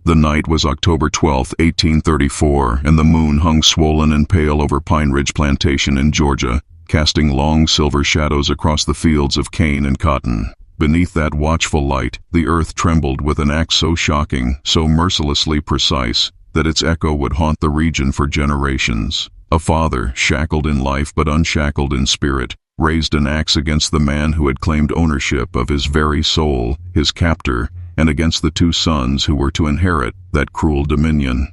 The night was October 12, 1834, and the moon hung swollen and pale over Pine Ridge Plantation in Georgia, casting long silver shadows across the fields of cane and cotton. Beneath that watchful light, the earth trembled with an act so shocking, so mercilessly precise, that its echo would haunt the region for generations. A father, shackled in life but unshackled in spirit, raised an axe against the man who had claimed ownership of his very soul, his captor, and against the two sons who were to inherit that cruel dominion.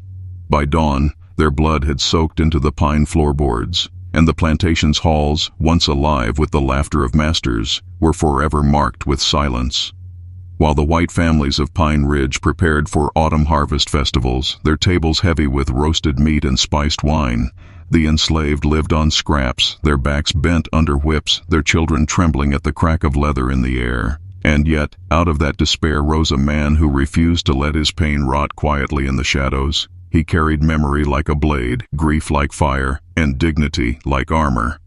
By dawn, their blood had soaked into the pine floorboards, and the plantation's halls, once alive with the laughter of masters, were forever marked with silence. While the white families of Pine Ridge prepared for autumn harvest festivals, their tables heavy with roasted meat and spiced wine, the enslaved lived on scraps, their backs bent under whips, their children trembling at the crack of leather in the air. And yet, out of that despair rose a man who refused to let his pain rot quietly in the shadows. He carried memory like a blade, grief like fire, and dignity like armor.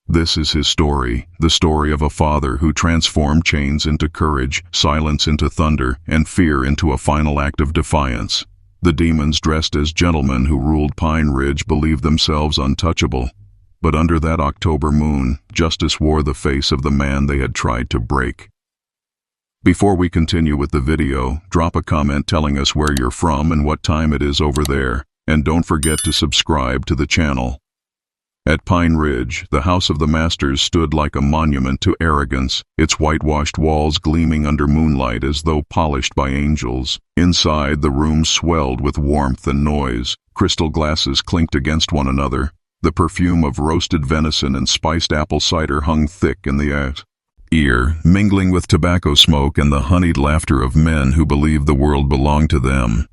This is his story, the story of a father who transformed chains into courage, silence into thunder, and fear into a final act of defiance. The demons dressed as gentlemen who ruled Pine Ridge believed themselves untouchable. But under that October moon, justice wore the face of the man they had tried to break. Before we continue with the video, drop a comment telling us where you're from and what time it is over there, and don't forget to subscribe to the channel. At Pine Ridge, the House of the Masters stood like a monument to arrogance, its whitewashed walls gleaming under moonlight as though polished by angels. Inside, the room swelled with warmth and noise. Crystal glasses clinked against one another. The perfume of roasted venison and spiced apple cider hung thick in the air, mingling with tobacco smoke and the honeyed laughter of men who believed the world belonged to them.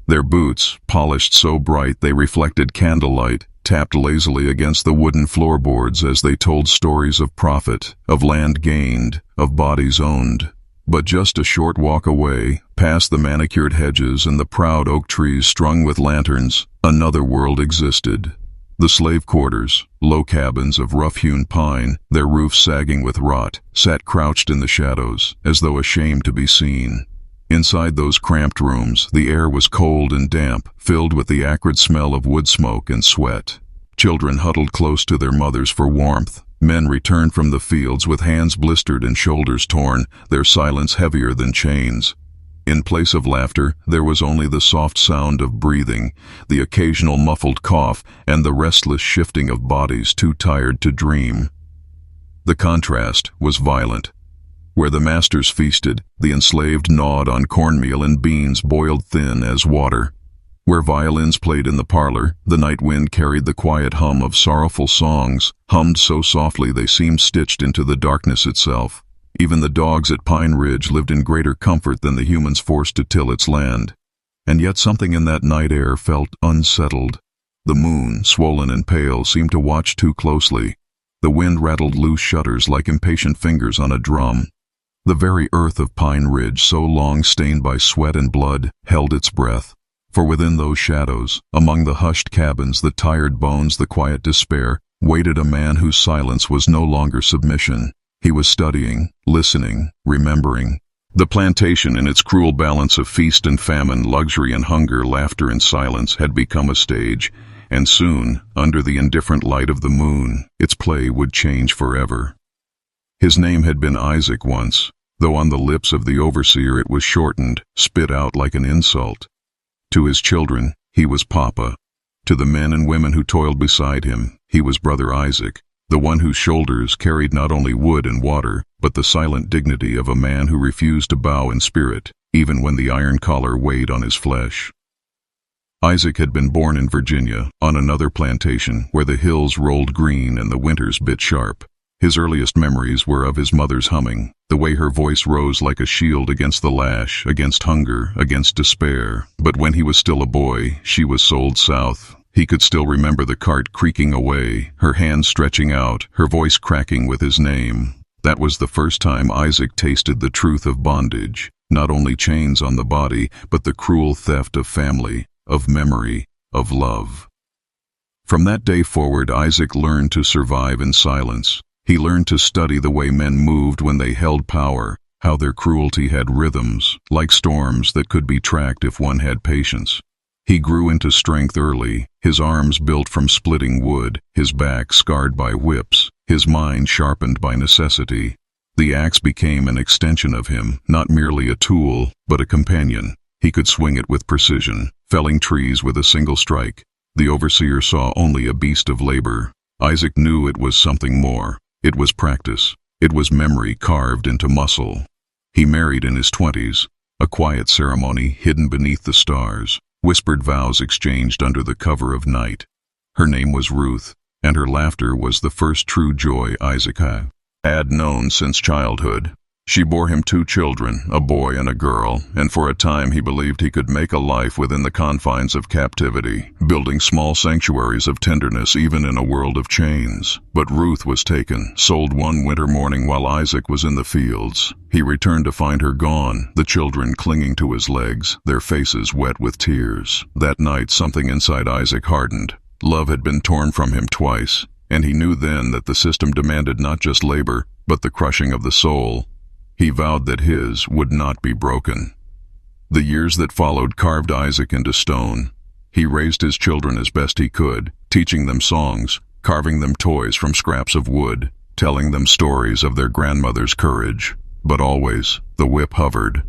Their boots, polished so bright they reflected candlelight, tapped lazily against the wooden floorboards as they told stories of profit, of land gained, of bodies owned. But just a short walk away, past the manicured hedges and the proud oak trees strung with lanterns, another world existed. The slave quarters, low cabins of rough-hewn pine, their roofs sagging with rot, sat crouched in the shadows, as though ashamed to be seen. Inside those cramped rooms, the air was cold and damp, filled with the acrid smell of wood smoke and sweat. Children huddled close to their mothers for warmth. Men returned from the fields with hands blistered and shoulders torn, their silence heavier than chains. In place of laughter, there was only the soft sound of breathing, the occasional muffled cough, and the restless shifting of bodies too tired to dream. The contrast was violent. Where the masters feasted, the enslaved gnawed on cornmeal and beans boiled thin as water. Where violins played in the parlor, the night wind carried the quiet hum of sorrowful songs, hummed so softly they seemed stitched into the darkness itself. Even the dogs at Pine Ridge lived in greater comfort than the humans forced to till its land. And yet something in that night air felt unsettled. The moon, swollen and pale, seemed to watch too closely. The wind rattled loose shutters like impatient fingers on a drum. The very earth of Pine Ridge, so long stained by sweat and blood, held its breath. For within those shadows, among the hushed cabins, the tired bones, the quiet despair, waited a man whose silence was no longer submission. He was studying, listening, remembering. The plantation, in its cruel balance of feast and famine, luxury and hunger, laughter and silence, had become a stage, and soon, under the indifferent light of the moon, its play would change forever. His name had been Isaac once, though on the lips of the overseer it was shortened, spit out like an insult. To his children, he was Papa. To the men and women who toiled beside him, he was Brother Isaac, the one whose shoulders carried not only wood and water, but the silent dignity of a man who refused to bow in spirit, even when the iron collar weighed on his flesh. Isaac had been born in Virginia, on another plantation, where the hills rolled green and the winters bit sharp. His earliest memories were of his mother's humming, the way her voice rose like a shield against the lash, against hunger, against despair. But when he was still a boy, she was sold south. He could still remember the cart creaking away, her hands stretching out, her voice cracking with his name. That was the first time Isaac tasted the truth of bondage, not only chains on the body, but the cruel theft of family, of memory, of love. From that day forward, Isaac learned to survive in silence. He learned to study the way men moved when they held power, how their cruelty had rhythms, like storms that could be tracked if one had patience. He grew into strength early, his arms built from splitting wood, his back scarred by whips, his mind sharpened by necessity. The axe became an extension of him, not merely a tool, but a companion. He could swing it with precision, felling trees with a single strike. The overseer saw only a beast of labor. Isaac knew it was something more. It was practice. It was memory carved into muscle. He married in his 20s, a quiet ceremony hidden beneath the stars, whispered vows exchanged under the cover of night. Her name was Ruth, and her laughter was the first true joy Isaac had known since childhood. She bore him 2 children, a boy and a girl, and for a time he believed he could make a life within the confines of captivity, building small sanctuaries of tenderness even in a world of chains. But Ruth was taken, sold one winter morning while Isaac was in the fields. He returned to find her gone, the children clinging to his legs, their faces wet with tears. That night something inside Isaac hardened. Love had been torn from him twice, and he knew then that the system demanded not just labor, but the crushing of the soul. He vowed that his would not be broken. The years that followed carved Isaac into stone. He raised his children as best he could, teaching them songs, carving them toys from scraps of wood, telling them stories of their grandmother's courage. But always, the whip hovered.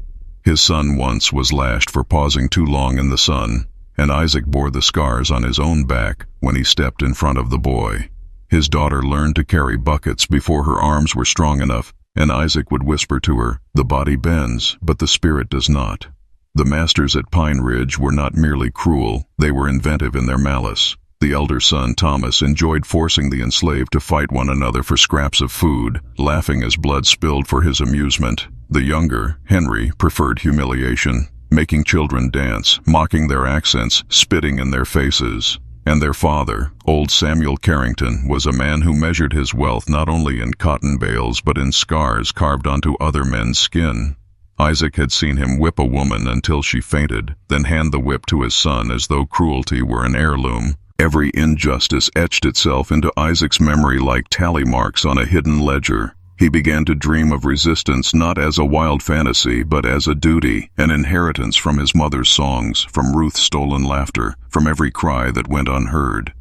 His son once was lashed for pausing too long in the sun, and Isaac bore the scars on his own back when he stepped in front of the boy. His daughter learned to carry buckets before her arms were strong enough, and Isaac would whisper to her, "The body bends, but the spirit does not." The masters at Pine Ridge were not merely cruel, they were inventive in their malice. The elder son, Thomas, enjoyed forcing the enslaved to fight one another for scraps of food, laughing as blood spilled for his amusement. The younger, Henry, preferred humiliation, making children dance, mocking their accents, spitting in their faces. And their father, old Samuel Carrington, was a man who measured his wealth not only in cotton bales but in scars carved onto other men's skin. Isaac had seen him whip a woman until she fainted, then hand the whip to his son as though cruelty were an heirloom. Every injustice etched itself into Isaac's memory like tally marks on a hidden ledger. He began to dream of resistance not as a wild fantasy, but as a duty, an inheritance from his mother's songs, from Ruth's stolen laughter, from every cry that went unheard.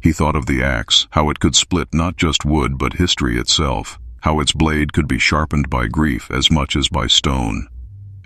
He thought of the axe, how it could split not just wood but history itself, how its blade could be sharpened by grief as much as by stone.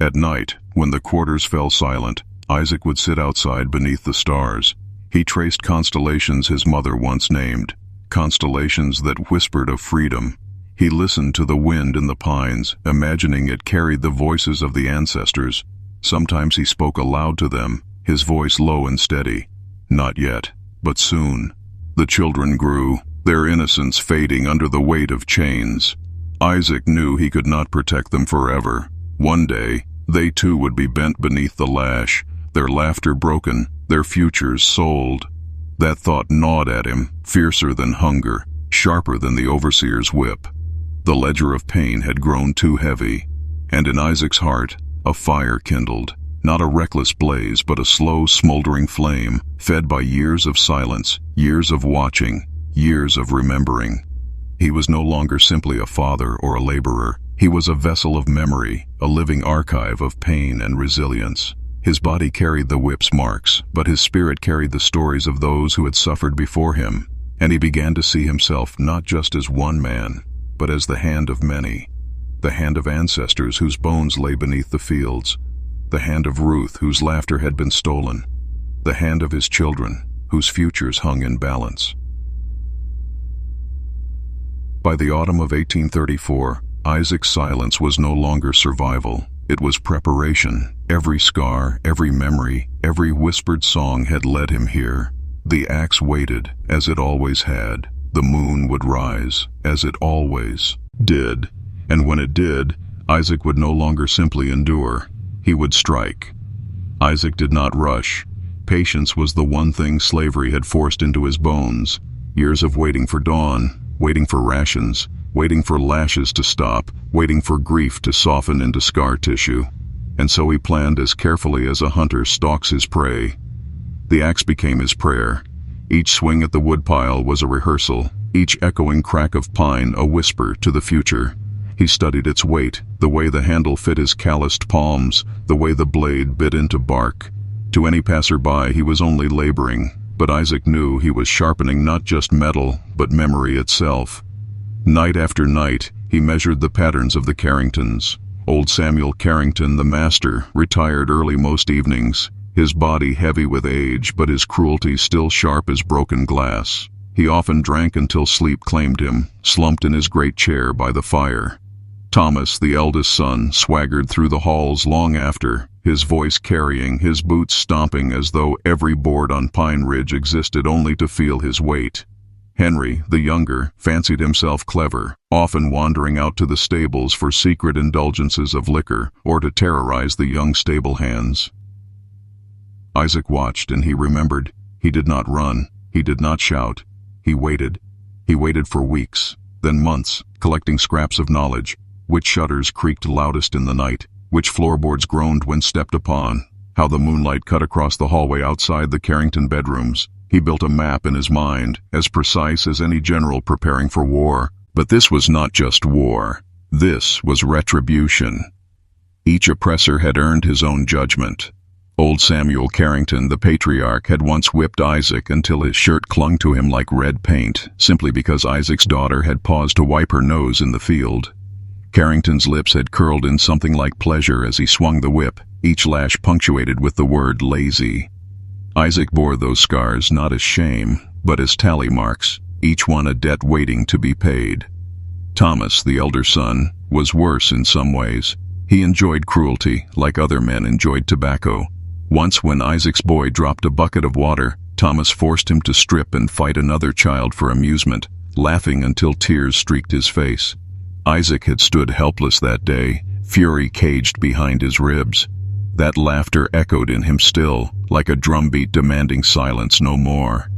At night, when the quarters fell silent, Isaac would sit outside beneath the stars. He traced constellations his mother once named, constellations that whispered of freedom. He listened to the wind in the pines, imagining it carried the voices of the ancestors. Sometimes he spoke aloud to them, his voice low and steady. Not yet, but soon. The children grew, their innocence fading under the weight of chains. Isaac knew he could not protect them forever. One day, they too would be bent beneath the lash, their laughter broken, their futures sold. That thought gnawed at him, fiercer than hunger, sharper than the overseer's whip. The ledger of pain had grown too heavy, and in Isaac's heart, a fire kindled, not a reckless blaze, but a slow, smoldering flame, fed by years of silence, years of watching, years of remembering. He was no longer simply a father or a laborer. He was a vessel of memory, a living archive of pain and resilience. His body carried the whip's marks, but his spirit carried the stories of those who had suffered before him, and he began to see himself not just as one man, but as the hand of many, the hand of ancestors whose bones lay beneath the fields, the hand of Ruth whose laughter had been stolen, the hand of his children whose futures hung in balance. By the autumn of 1834, Isaac's silence was no longer survival. It was preparation. Every scar, every memory, every whispered song had led him here. The axe waited, as it always had. The moon would rise, as it always did. And when it did, Isaac would no longer simply endure. He would strike. Isaac did not rush. Patience was the one thing slavery had forced into his bones. Years of waiting for dawn, waiting for rations, waiting for lashes to stop, waiting for grief to soften into scar tissue. And so he planned as carefully as a hunter stalks his prey. The axe became his prayer. Each swing at the woodpile was a rehearsal, each echoing crack of pine a whisper to the future. He studied its weight, the way the handle fit his calloused palms, the way the blade bit into bark. To any passerby he was only laboring, but Isaac knew he was sharpening not just metal, but memory itself. Night after night, he measured the patterns of the Carringtons. Old Samuel Carrington, the master, retired early most evenings, his body heavy with age, but his cruelty still sharp as broken glass. He often drank until sleep claimed him, slumped in his great chair by the fire. Thomas, the eldest son, swaggered through the halls long after, his voice carrying, his boots stomping as though every board on Pine Ridge existed only to feel his weight. Henry, the younger, fancied himself clever, often wandering out to the stables for secret indulgences of liquor or to terrorize the young stable hands. Isaac watched, and he remembered. He did not run. He did not shout. He waited. He waited for weeks, then months, collecting scraps of knowledge. Which shutters creaked loudest in the night, which floorboards groaned when stepped upon, how the moonlight cut across the hallway outside the Carrington bedrooms. He built a map in his mind, as precise as any general preparing for war. But this was not just war. This was retribution. Each oppressor had earned his own judgment. Old Samuel Carrington, the patriarch, had once whipped Isaac until his shirt clung to him like red paint, simply because Isaac's daughter had paused to wipe her nose in the field. Carrington's lips had curled in something like pleasure as he swung the whip, each lash punctuated with the word lazy. Isaac bore those scars not as shame, but as tally marks, each one a debt waiting to be paid. Thomas, the elder son, was worse in some ways. He enjoyed cruelty, like other men enjoyed tobacco. Once when Isaac's boy dropped a bucket of water, Thomas forced him to strip and fight another child for amusement, laughing until tears streaked his face. Isaac had stood helpless that day, fury caged behind his ribs. That laughter echoed in him still, like a drumbeat demanding silence no more.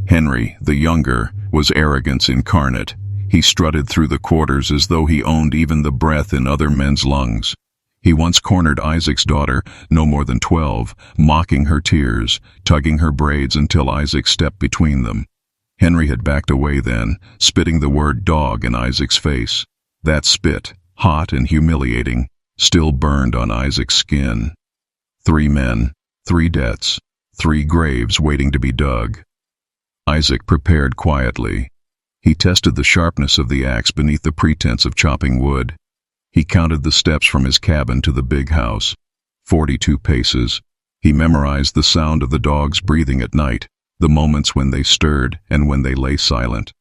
Henry, the younger, was arrogance incarnate. He strutted through the quarters as though he owned even the breath in other men's lungs. He once cornered Isaac's daughter, no more than 12, mocking her tears, tugging her braids until Isaac stepped between them. Henry had backed away then, spitting the word dog in Isaac's face. That spit, hot and humiliating, still burned on Isaac's skin. 3 men, 3 debts, 3 graves waiting to be dug. Isaac prepared quietly. He tested the sharpness of the axe beneath the pretense of chopping wood. He counted the steps from his cabin to the big house. 42 paces. He memorized the sound of the dogs breathing at night, the moments when they stirred and when they lay silent.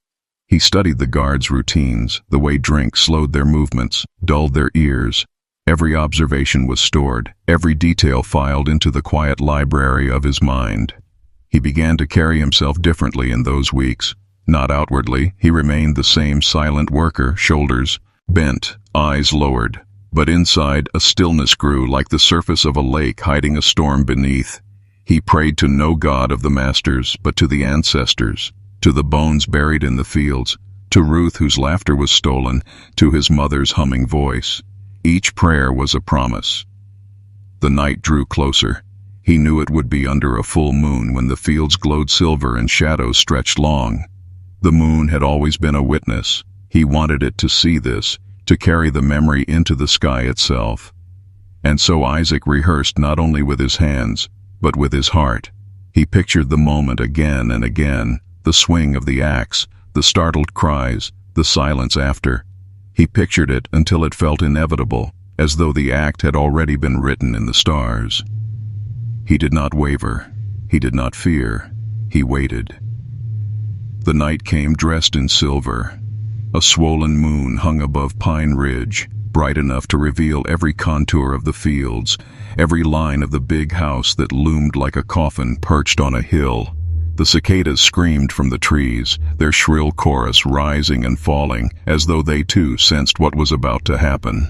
He studied the guards' routines, the way drink slowed their movements, dulled their ears. Every observation was stored, every detail filed into the quiet library of his mind. He began to carry himself differently in those weeks. Not outwardly, he remained the same silent worker, shoulders bent, eyes lowered. But inside, a stillness grew like the surface of a lake hiding a storm beneath. He prayed to no god of the masters, but to the ancestors, to the bones buried in the fields, to Ruth whose laughter was stolen, to his mother's humming voice. Each prayer was a promise. The night drew closer. He knew it would be under a full moon when the fields glowed silver and shadows stretched long. The moon had always been a witness. He wanted it to see this, to carry the memory into the sky itself. And so Isaac rehearsed not only with his hands, but with his heart. He pictured the moment again and again, the swing of the axe, the startled cries, the silence after. He pictured it until it felt inevitable, as though the act had already been written in the stars. He did not waver. He did not fear. He waited. The night came dressed in silver. A swollen moon hung above Pine Ridge, bright enough to reveal every contour of the fields, every line of the big house that loomed like a coffin perched on a hill. The cicadas screamed from the trees, their shrill chorus rising and falling, as though they too sensed what was about to happen.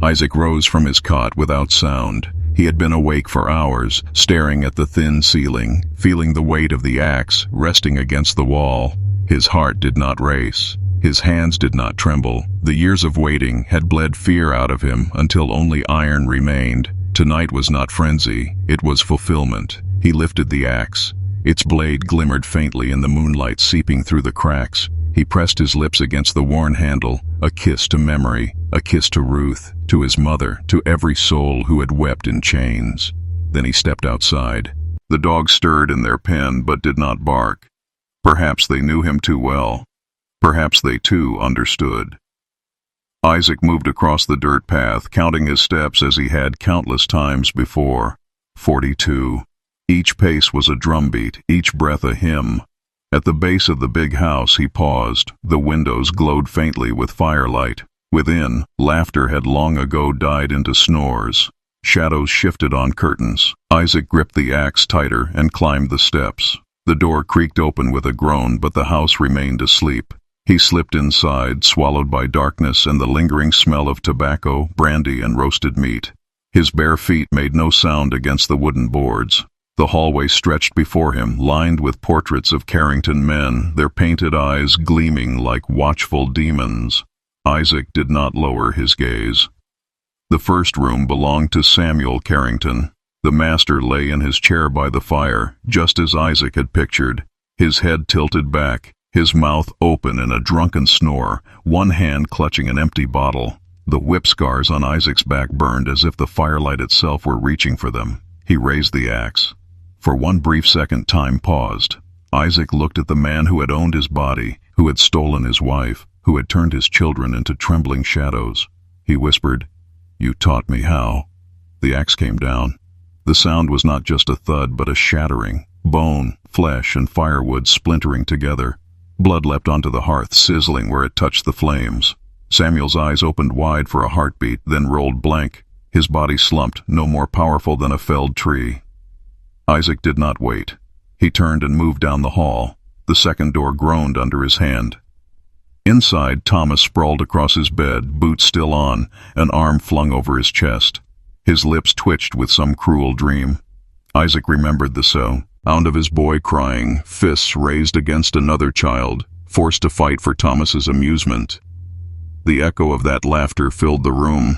Isaac rose from his cot without sound. He had been awake for hours, staring at the thin ceiling, feeling the weight of the axe resting against the wall. His heart did not race. His hands did not tremble. The years of waiting had bled fear out of him until only iron remained. Tonight was not frenzy, it was fulfillment. He lifted the axe. Its blade glimmered faintly in the moonlight seeping through the cracks. He pressed his lips against the worn handle, a kiss to memory, a kiss to Ruth, to his mother, to every soul who had wept in chains. Then he stepped outside. The dogs stirred in their pen but did not bark. Perhaps they knew him too well. Perhaps they too understood. Isaac moved across the dirt path, counting his steps as he had countless times before. 42. Each pace was a drumbeat, each breath a hymn. At the base of the big house he paused. The windows glowed faintly with firelight. Within, laughter had long ago died into snores. Shadows shifted on curtains. Isaac gripped the axe tighter and climbed the steps. The door creaked open with a groan, but the house remained asleep. He slipped inside, swallowed by darkness and the lingering smell of tobacco, brandy, and roasted meat. His bare feet made no sound against the wooden boards. The hallway stretched before him, lined with portraits of Carrington men, their painted eyes gleaming like watchful demons. Isaac did not lower his gaze. The first room belonged to Samuel Carrington. The master lay in his chair by the fire, just as Isaac had pictured, his head tilted back, his mouth open in a drunken snore, one hand clutching an empty bottle. The whip scars on Isaac's back burned as if the firelight itself were reaching for them. He raised the axe. For one brief second, time paused. Isaac looked at the man who had owned his body, who had stolen his wife, who had turned his children into trembling shadows. He whispered, "You taught me how." The axe came down. The sound was not just a thud, but a shattering. Bone, flesh, and firewood splintering together. Blood leapt onto the hearth, sizzling where it touched the flames. Samuel's eyes opened wide for a heartbeat, then rolled blank. His body slumped, no more powerful than a felled tree. Isaac did not wait. He turned and moved down the hall. The second door groaned under his hand. Inside, Thomas sprawled across his bed, boots still on, an arm flung over his chest. His lips twitched with some cruel dream. Isaac remembered the sound of his boy crying, fists raised against another child, forced to fight for Thomas's amusement. The echo of that laughter filled the room.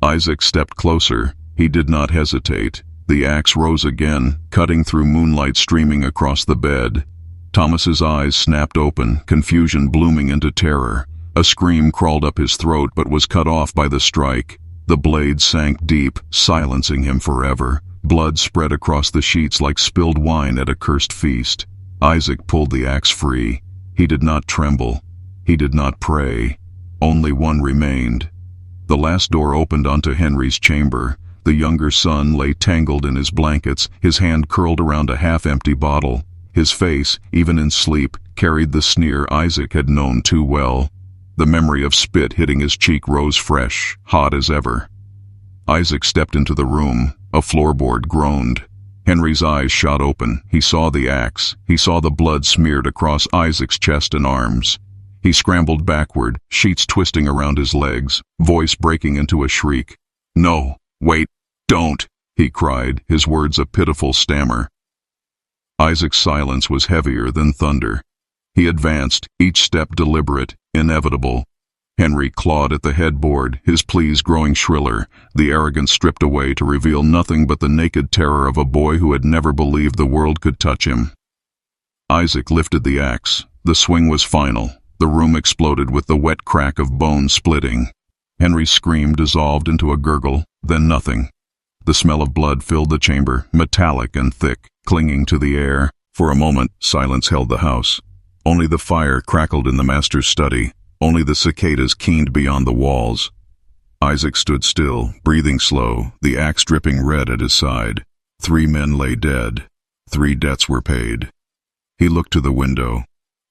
Isaac stepped closer. He did not hesitate. The axe rose again, cutting through moonlight streaming across the bed. Thomas's eyes snapped open, confusion blooming into terror. A scream crawled up his throat but was cut off by the strike. The blade sank deep, silencing him forever. Blood spread across the sheets like spilled wine at a cursed feast. Isaac pulled the axe free. He did not tremble. He did not pray. Only one remained. The last door opened onto Henry's chamber. The younger son lay tangled in his blankets, his hand curled around a half-empty bottle. His face, even in sleep, carried the sneer Isaac had known too well. The memory of spit hitting his cheek rose fresh, hot as ever. Isaac stepped into the room. A floorboard groaned. Henry's eyes shot open. He saw the axe. He saw the blood smeared across Isaac's chest and arms. He scrambled backward, sheets twisting around his legs, voice breaking into a shriek. "No, wait, don't," he cried, his words a pitiful stammer. Isaac's silence was heavier than thunder. He advanced, each step deliberate, inevitable. Henry clawed at the headboard, his pleas growing shriller, the arrogance stripped away to reveal nothing but the naked terror of a boy who had never believed the world could touch him. Isaac lifted the axe. The swing was final. The room exploded with the wet crack of bone splitting. Henry's scream dissolved into a gurgle, then nothing. The smell of blood filled the chamber, metallic and thick, clinging to the air. For a moment, silence held the house. Only the fire crackled in the master's study. Only the cicadas keened beyond the walls. Isaac stood still, breathing slow, the axe dripping red at his side. 3 men lay dead. 3 debts were paid. He looked to the window.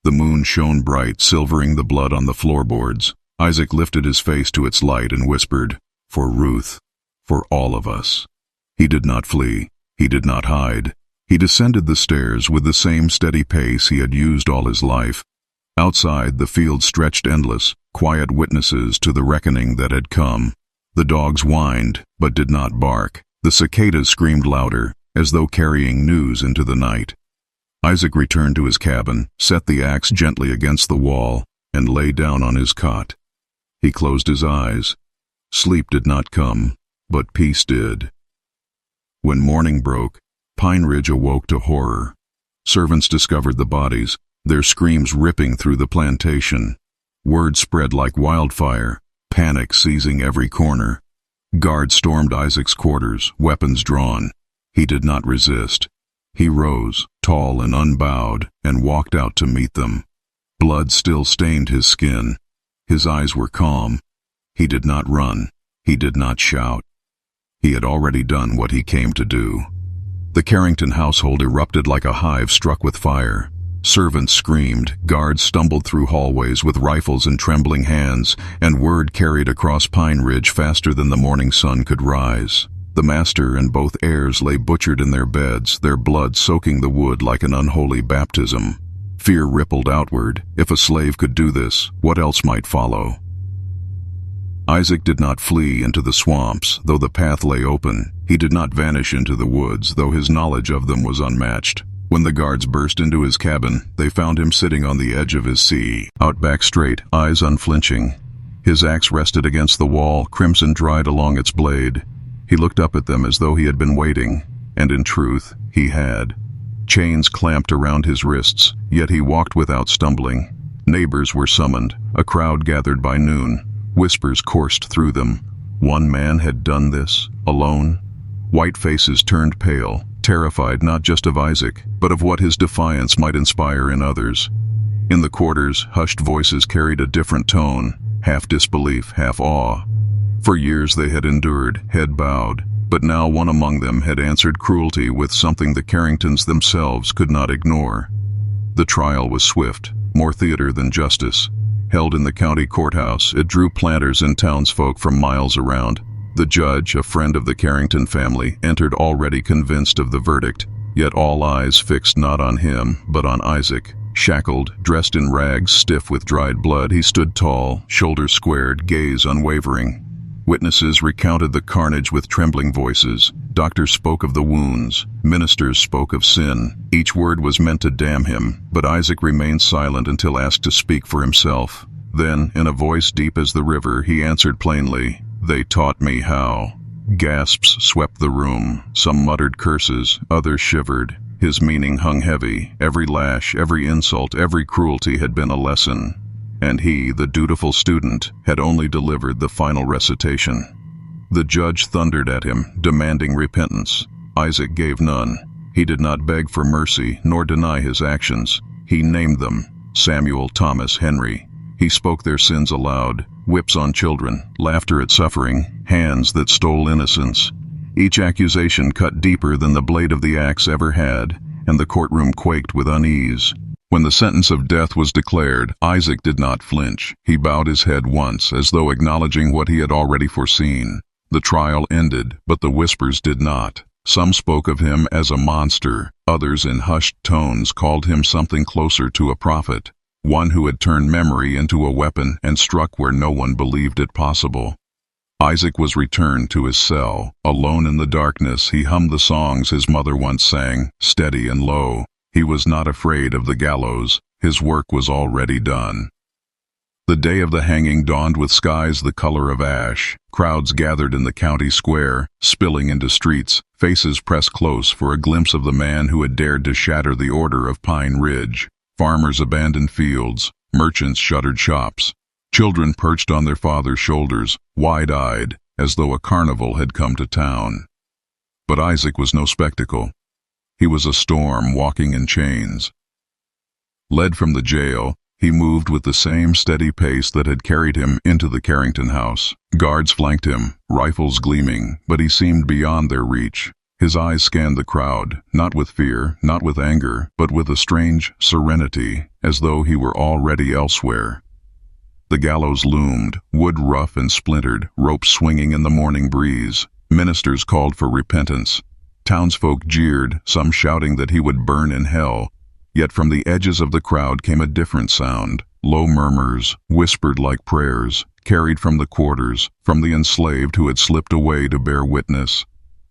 The moon shone bright, silvering the blood on the floorboards. Isaac lifted his face to its light and whispered, "For Ruth, for all of us." He did not flee. He did not hide. He descended the stairs with the same steady pace he had used all his life. Outside, the field stretched endless, quiet witnesses to the reckoning that had come. The dogs whined, but did not bark. The cicadas screamed louder, as though carrying news into the night. Isaac returned to his cabin, set the axe gently against the wall, and lay down on his cot. He closed his eyes. Sleep did not come, but peace did. When morning broke, Pine Ridge awoke to horror. Servants discovered the bodies, their screams ripping through the plantation. Word spread like wildfire, panic seizing every corner. Guards stormed Isaac's quarters, weapons drawn. He did not resist. He rose, tall and unbowed, and walked out to meet them. Blood still stained his skin. His eyes were calm. He did not run. He did not shout. He had already done what he came to do. The Carrington household erupted like a hive struck with fire. Servants screamed, guards stumbled through hallways with rifles in trembling hands, and word carried across Pine Ridge faster than the morning sun could rise. The master and both heirs lay butchered in their beds, their blood soaking the wood like an unholy baptism. Fear rippled outward. If a slave could do this, what else might follow? Isaac did not flee into the swamps, though the path lay open. He did not vanish into the woods, though his knowledge of them was unmatched. When the guards burst into his cabin, they found him sitting on the edge of his sea, out back straight, eyes unflinching. His axe rested against the wall, crimson dried along its blade. He looked up at them as though he had been waiting, and in truth, he had. Chains clamped around his wrists, yet he walked without stumbling. Neighbors were summoned, a crowd gathered by noon. Whispers coursed through them. One man had done this, alone. White faces turned pale, terrified not just of Isaac, but of what his defiance might inspire in others. In the quarters, hushed voices carried a different tone, half disbelief, half awe. For years they had endured, head bowed, but now one among them had answered cruelty with something the Carringtons themselves could not ignore. The trial was swift, more theater than justice. Held in the county courthouse, it drew planters and townsfolk from miles around. The judge, a friend of the Carrington family, entered already convinced of the verdict, yet all eyes fixed not on him, but on Isaac. Shackled, dressed in rags, stiff with dried blood, he stood tall, shoulders squared, gaze unwavering. Witnesses recounted the carnage with trembling voices. Doctors spoke of the wounds. Ministers spoke of sin. Each word was meant to damn him, but Isaac remained silent until asked to speak for himself. Then, in a voice deep as the river, he answered plainly, "They taught me how." Gasps swept the room. Some muttered curses, others shivered. His meaning hung heavy. Every lash, every insult, every cruelty had been a lesson. And he, the dutiful student, had only delivered the final recitation. The judge thundered at him, demanding repentance. Isaac gave none. He did not beg for mercy, nor deny his actions. He named them: Samuel, Thomas, Henry. He spoke their sins aloud: whips on children, laughter at suffering, hands that stole innocence. Each accusation cut deeper than the blade of the axe ever had, and the courtroom quaked with unease. When the sentence of death was declared, Isaac did not flinch. He bowed his head once, as though acknowledging what he had already foreseen. The trial ended, but the whispers did not. Some spoke of him as a monster. Others, in hushed tones, called him something closer to a prophet, one who had turned memory into a weapon and struck where no one believed it possible. Isaac was returned to his cell. Alone in the darkness, he hummed the songs his mother once sang, steady and low. He was not afraid of the gallows. His work was already done. The day of the hanging dawned with skies the color of ash. Crowds gathered in the county square, spilling into streets. Faces pressed close for a glimpse of the man who had dared to shatter the order of Pine Ridge. Farmers abandoned fields. Merchants shuttered shops. Children perched on their fathers' shoulders, wide-eyed, as though a carnival had come to town. But Isaac was no spectacle. He was a storm walking in chains. Led from the jail, he moved with the same steady pace that had carried him into the Carrington house. Guards flanked him, rifles gleaming, but he seemed beyond their reach. His eyes scanned the crowd, not with fear, not with anger, but with a strange serenity, as though he were already elsewhere. The gallows loomed, wood rough and splintered, ropes swinging in the morning breeze. Ministers called for repentance. Townsfolk jeered, some shouting that he would burn in hell. Yet from the edges of the crowd came a different sound. Low murmurs, whispered like prayers, carried from the quarters, from the enslaved who had slipped away to bear witness.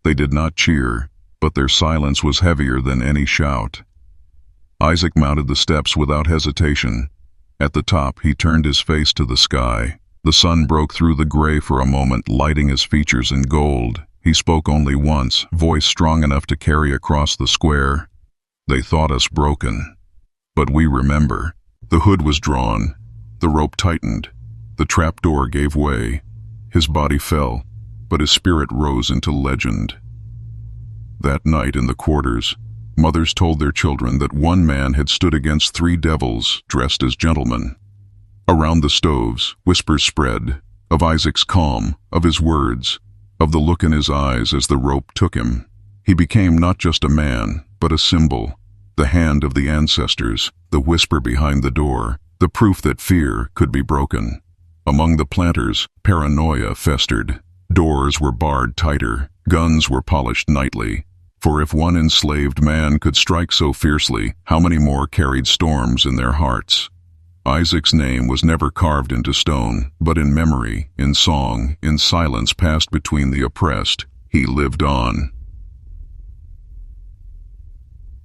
They did not cheer, but their silence was heavier than any shout. Isaac mounted the steps without hesitation. At the top, he turned his face to the sky. The sun broke through the gray for a moment, lighting his features in gold. He spoke only once, voice strong enough to carry across the square. "They thought us broken. But we remember. The hood was drawn. The rope tightened. The trapdoor gave way. His body fell, but his spirit rose into legend. That night in the quarters, mothers told their children that one man had stood against 3 devils dressed as gentlemen. Around the stoves, whispers spread, of Isaac's calm, of his words, of the look in his eyes as the rope took him. He became not just a man, but a symbol, the hand of the ancestors, the whisper behind the door, the proof that fear could be broken. Among the planters, paranoia festered. Doors were barred tighter, guns were polished nightly. For if one enslaved man could strike so fiercely, how many more carried storms in their hearts? Isaac's name was never carved into stone, but in memory, in song, in silence passed between the oppressed, he lived on.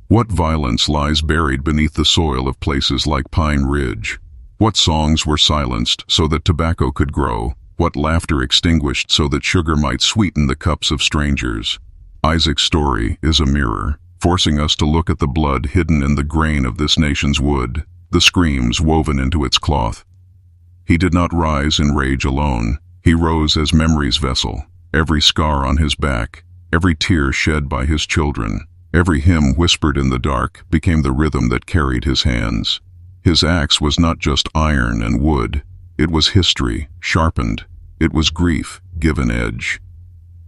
What violence lies buried beneath the soil of places like Pine Ridge? What songs were silenced so that tobacco could grow? What laughter extinguished so that sugar might sweeten the cups of strangers? Isaac's story is a mirror, forcing us to look at the blood hidden in the grain of this nation's wood, the screams woven into its cloth. He did not rise in rage alone. He rose as memory's vessel. Every scar on his back, every tear shed by his children, every hymn whispered in the dark became the rhythm that carried his hands. His axe was not just iron and wood. It was history, sharpened. It was grief, given edge.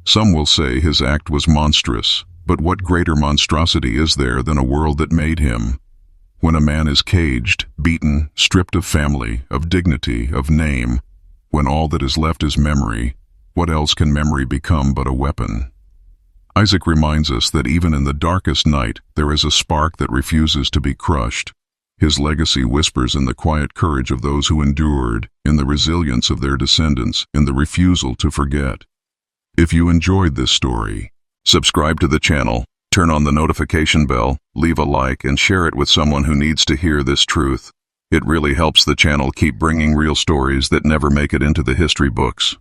Some will say his act was monstrous, but what greater monstrosity is there than a world that made him? When a man is caged, beaten, stripped of family, of dignity, of name, when all that is left is memory, what else can memory become but a weapon? Isaac reminds us that even in the darkest night, there is a spark that refuses to be crushed. His legacy whispers in the quiet courage of those who endured, in the resilience of their descendants, in the refusal to forget. If you enjoyed this story, subscribe to the channel, turn on the notification bell, leave a like, and share it with someone who needs to hear this truth. It really helps the channel keep bringing real stories that never make it into the history books.